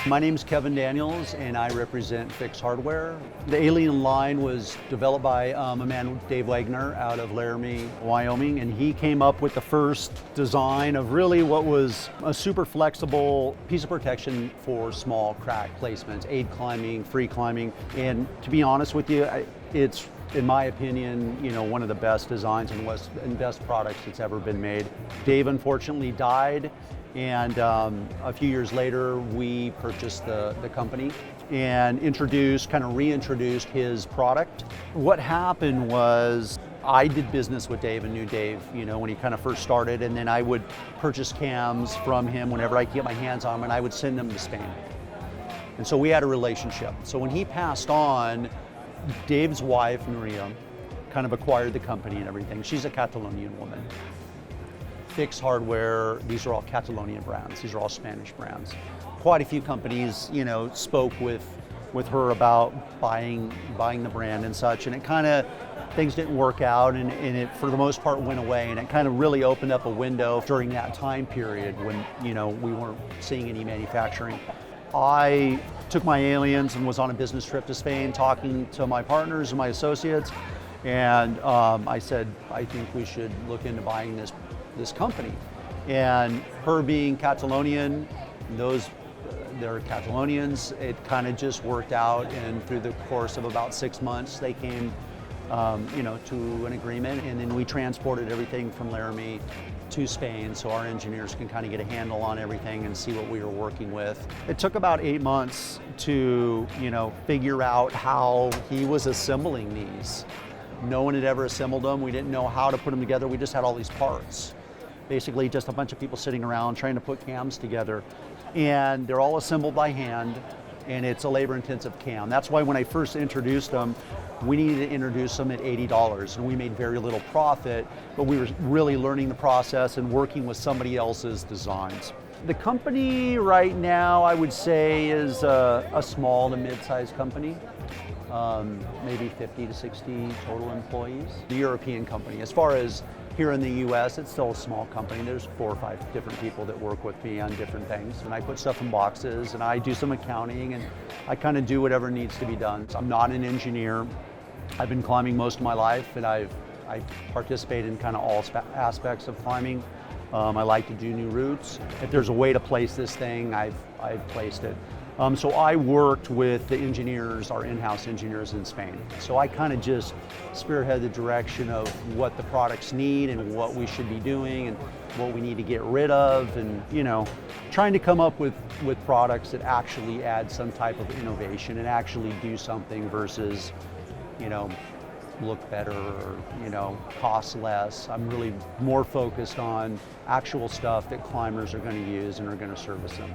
My name's Kevin Daniels and I represent Fixe hardware. The Alien line was developed by a man, Dave Wagner, out of Laramie, Wyoming, and he came up with the first design of really what was a super flexible piece of protection for small crack placements, aid climbing, free climbing, and to be honest with you, it's, in my opinion, one of the best designs and best products that's ever been made. Dave unfortunately died, and a few years later we purchased the company and reintroduced his product. What happened was I did business with Dave and knew Dave, when he kind of first started, and then I would purchase cams from him whenever I could get my hands on them, and I would send them to Spain. And so we had a relationship. So when he passed on, Dave's wife, Maria, kind of acquired the company and everything. She's a Catalonian woman. Fixe hardware, these are all Catalonian brands. These are all Spanish brands. Quite a few companies, spoke with her about buying the brand and such, and it kind of, things didn't work out, and it, for the most part, went away, and it kind of really opened up a window during that time period when, we weren't seeing any manufacturing. I took my aliens and was on a business trip to Spain talking to my partners and my associates, and I said, I think we should look into buying this company. And her being Catalonian, they're Catalonians, it kind of just worked out, and through the course of about 6 months they came to an agreement, and then we transported everything from Laramie to Spain so our engineers can kind of get a handle on everything and see what we were working with. It took about 8 months to figure out how he was assembling these. No one had ever assembled them. We didn't know how to put them together. We just had all these parts. Basically just a bunch of people sitting around trying to put cams together, and they're all assembled by hand, and it's a labor-intensive cam. That's why when I first introduced them, we needed to introduce them at $80, and we made very little profit, but we were really learning the process and working with somebody else's designs. The company right now, I would say, is a small to mid-sized company, maybe 50 to 60 total employees. The European company, as far as here in the US, it's still a small company. There's 4 or 5 different people that work with me on different things. And I put stuff in boxes, and I do some accounting, and I kind of do whatever needs to be done. So I'm not an engineer. I've been climbing most of my life, and I participate in kind of all aspects of climbing. I like to do new routes. If there's a way to place this thing, I've placed it. So I worked with the engineers, our in-house engineers in Spain. So I kind of just spearhead the direction of what the products need and what we should be doing and what we need to get rid of, and trying to come up with products that actually add some type of innovation and actually do something versus, look better or, cost less. I'm really more focused on actual stuff that climbers are going to use and are going to service them.